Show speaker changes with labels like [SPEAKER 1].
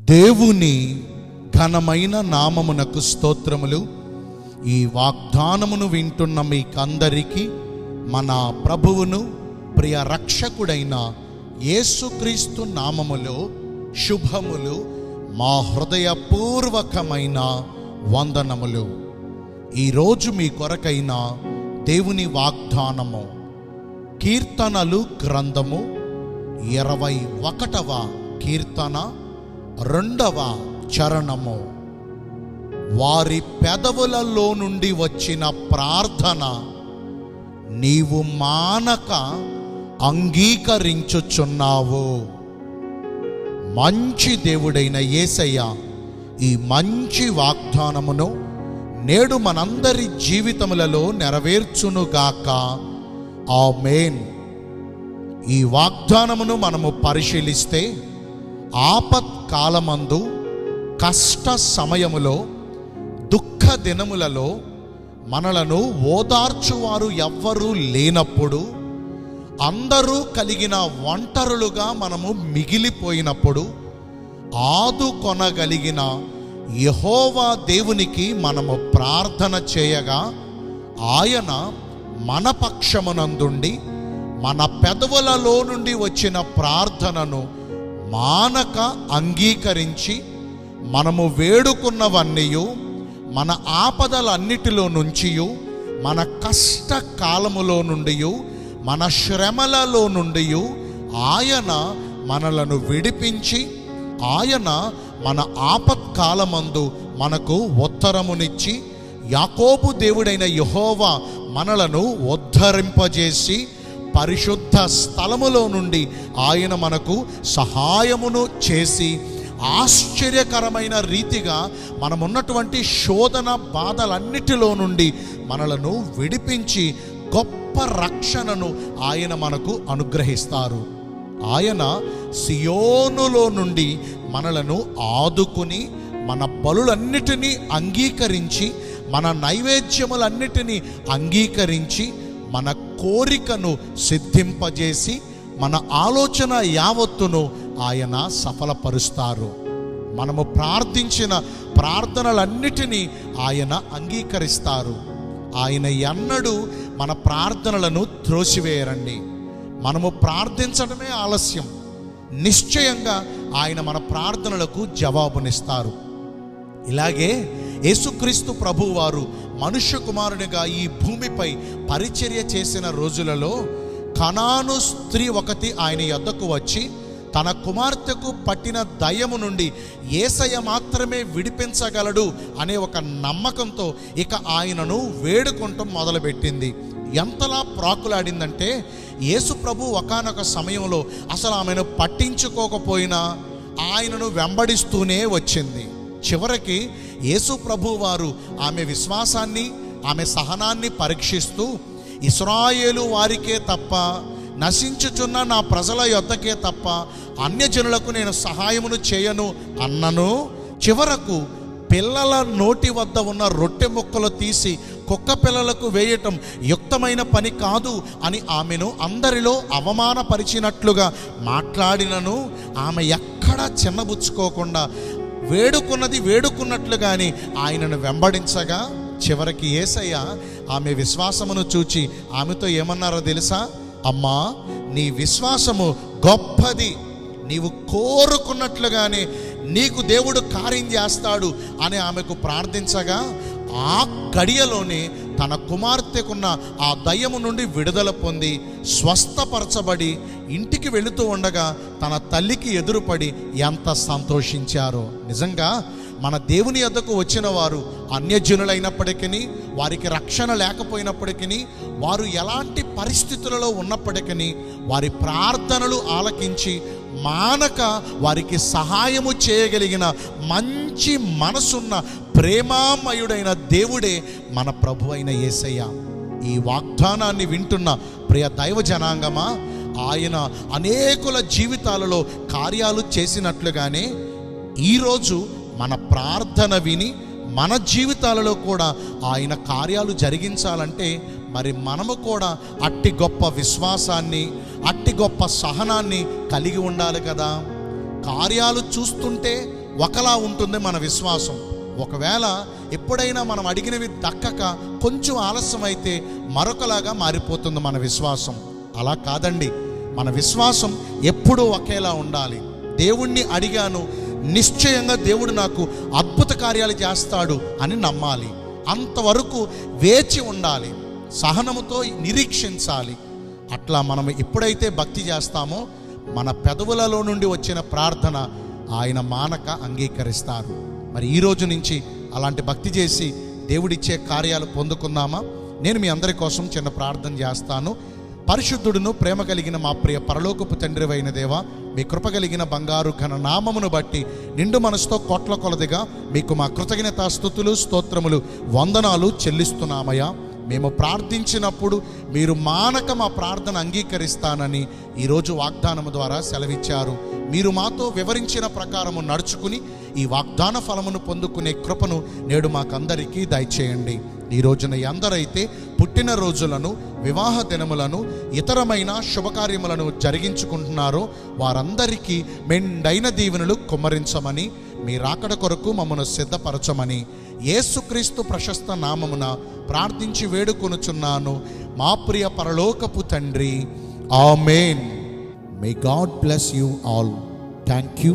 [SPEAKER 1] దేవుని ఘనమైన నామమునకు స్తోత్రములు. ఈ వాగ్దానమును వింటున్న మీకందరికీ మన ప్రభువును ప్రియ రక్షకుడైన యేసుక్రీస్తు నామములో శుభములు, మా హృదయపూర్వకమైన వందనములు. ఈరోజు మీ కొరకైన దేవుని వాగ్దానము కీర్తనలు గ్రంథము 21వ కీర్తన 2వ చరణము. వారి పెదవులలో నుండి వచ్చిన ప్రార్థన నీవు మానక అంగీకరించుచున్నావు. మంచి దేవుడైన యేసయ్య ఈ మంచి వాగ్దానమును నేడు మనందరి జీవితములలో నెరవేర్చునుగాక. ఆమేన్. ఈ వాగ్దానమును మనము పరిశీలిస్తే, ఆపత్కాలమందు, కష్ట సమయములో, దుఃఖ దినములలో మనలను ఓదార్చువారు ఎవ్వరూ లేనప్పుడు, అందరూ కలిగిన ఒంటరులుగా మనము మిగిలిపోయినప్పుడు ఆదుకొనగలిగిన యెహోవా దేవునికి మనము ప్రార్థన చేయగా, ఆయన మన పక్షమునందుండి మన పెదవులలో నుండి వచ్చిన ప్రార్థనను మానక అంగీకరించి మనము వేడుకున్నవన్నీయు, మన ఆపదలన్నిటిలో నుంచి, మన కష్టకాలములో నుండి, మన శ్రమలలో నుండి ఆయన మనలను విడిపించి, ఆయన మన ఆపత్కాలమందు మనకు ఉత్తరమునిచ్చి, యాకోబు దేవుడైన యెహోవా మనలను ఉద్ధరింపజేసి పరిశుద్ధ స్థలములో నుండి ఆయన మనకు సహాయమును చేసి, ఆశ్చర్యకరమైన రీతిగా మనమున్నటువంటి శోధన బాధలన్నిటిలో నుండి మనలను విడిపించి గొప్ప రక్షణను ఆయన మనకు అనుగ్రహిస్తారు. ఆయన సియోనులో నుండి మనలను ఆదుకుని, మన బలులన్నిటినీ అంగీకరించి, మన నైవేద్యములన్నిటినీ అంగీకరించి, మన కోరికను సిద్ధింపజేసి, మన ఆలోచన యావత్తును ఆయన సఫలపరుస్తారు. మనము ప్రార్థించిన ప్రార్థనలన్నిటినీ ఆయన అంగీకరిస్తారు. ఆయన ఎన్నడూ మన ప్రార్థనలను త్రోసివేయరండి. మనము ప్రార్థించడమే ఆలస్యం, నిశ్చయంగా ఆయన మన ప్రార్థనలకు జవాబునిస్తారు. ఇలాగే యేసుక్రీస్తు ప్రభువారు మనుష్య కుమారునిగా ఈ భూమిపై పరిచర్య చేసిన రోజులలో కనాను స్త్రీ ఒకటి ఆయన యొద్దకు వచ్చి తన కుమార్తెకు పట్టిన దయ్యము నుండి యేసయ్య మాత్రమే విడిపించగలడు అనే ఒక నమ్మకంతో ఇక ఆయనను వేడుకుంటం మొదలుపెట్టింది. ఎంతలా ప్రాకులాడిందంటే, యేసు ప్రభు ఒకానొక సమయంలో అసలు ఆమెను పట్టించుకోకపోయినా ఆయనను వెంబడిస్తూనే వచ్చింది. చివరికి యేసు ప్రభు వారు ఆమె విశ్వాసాన్ని, ఆమె సహనాన్ని పరీక్షిస్తూ, ఇశ్రాయేలు వారికే తప్ప, నశించుచున్న నా ప్రజల యొద్దకే తప్ప అన్యజనులకు నేను సహాయమును చేయను అన్నను. చివరకు పిల్లల నోటి వద్ద ఉన్న రొట్టె ముక్కలు తీసి కుక్క పిల్లలకు వేయటం యుక్తమైన పని కాదు అని ఆమెను అందరిలో అవమానపరిచినట్లుగా మాట్లాడినను ఆమె ఎక్కడా చిన్నబుచ్చుకోకుండా వేడుకున్నది వేడుకున్నట్లుగానే ఆయనను వెంబడించగా, చివరికి యేసయ్య ఆమె విశ్వాసమును చూచి ఆమెతో ఏమన్నారో తెలుసా? అమ్మా, నీ విశ్వాసము గొప్పది, నీవు కోరుకున్నట్లుగానే నీకు దేవుడు కార్యం చేస్తాడు అని ఆమెకు ప్రార్థించగా, ఆ గడియలోనే తన కుమార్తెకున్న ఆ దయ్యము నుండి విడుదల పొంది స్వస్థపరచబడి ఇంటికి వెళుతూ ఉండగా తన తల్లికి ఎదురుపడి ఎంత సంతోషించారో. నిజంగా మన దేవుని యొద్దకు వచ్చిన వారు అన్యజనులైనప్పటికీ, వారికి రక్షణ లేకపోయినప్పటికీ, వారు ఎలాంటి పరిస్థితులలో ఉన్నప్పటికీ వారి ప్రార్థనలు ఆలకించి మానక వారికి సహాయము చేయగలిగిన మంచి మనసున్న ప్రేమామయుడైన దేవుడే మన ప్రభు అయిన యేసయ్య. ఈ వాగ్దానాన్ని వింటున్న ప్రియ దైవ జనాంగమా, ఆయన అనేకుల జీవితాలలో కార్యాలు చేసినట్లుగానే ఈరోజు మన ప్రార్థన విని మన జీవితాలలో కూడా ఆయన కార్యాలు జరిగించాలంటే మరి మనము కూడా అట్టి గొప్ప విశ్వాసాన్ని, అట్టి గొప్ప సహనాన్ని కలిగి ఉండాలి కదా. కార్యాలు చూస్తుంటే ఒకలా ఉంటుంది మన విశ్వాసం. ఒకవేళ ఎప్పుడైనా మనం అడిగినవి దక్కక కొంచెం ఆలస్యం అయితే మరొకలాగా మారిపోతుంది మన విశ్వాసం. అలా కాదండి, మన విశ్వాసం ఎప్పుడూ ఒకేలా ఉండాలి. దేవుణ్ణి అడిగాను, నిశ్చయంగా దేవుడు నాకు అద్భుత కార్యాలు చేస్తాడు అని నమ్మాలి. అంతవరకు వేచి ఉండాలి, సహనముతో నిరీక్షించాలి. అట్లా మనం ఎప్పుడైతే భక్తి చేస్తామో మన పెదవులలో నుండి వచ్చిన ప్రార్థన ఆయన మానక అంగీకరిస్తారు. మరి ఈ రోజు నుంచి అలాంటి భక్తి చేసి దేవుడిచ్చే కార్యాలు పొందుకుందామా? నేను మీ అందరి కోసం చిన్న ప్రార్థన చేస్తాను. పరిశుద్ధుడును ప్రేమ కలిగిన మా ప్రియ పరలోకపు తండ్రి అయిన దేవా, మీ కృప కలిగిన బంగారు ఘన నామమును బట్టి నిండు మనసుతో కోట్ల కొలదిగా మీకు మా కృతజ్ఞతా స్తుతులు స్తోత్రములు వందనాలు చెల్లిస్తున్నామయ్యా. మేము ప్రార్థించినప్పుడు మీరు మానక మా ప్రార్థన అంగీకరిస్తానని ఈరోజు వాగ్దానము ద్వారా సెలవిచ్చారు. మీరు మాతో వివరించిన ప్రకారము నడుచుకుని ఈ వాగ్దాన ఫలమును పొందుకునే కృపను నేడు మాకందరికీ దయచేయండి. ఈ రోజున ఎందరైతే పుట్టినరోజులను, వివాహ దినములను, ఇతరమైన శుభకార్యములను జరిగించుకుంటున్నారో వారందరికీ మెండైన దీవెనలు కుమ్మరించమని, మీ రాకడ కొరకు మమ్మను సిద్ధపరచమని యేసుక్రీస్తు ప్రశస్త నామమున ప్రార్థించి వేడుకొనుచున్నాను మా ప్రియ పరలోకపు తండ్రి. ఆమేన్. May God bless you all. Thank you.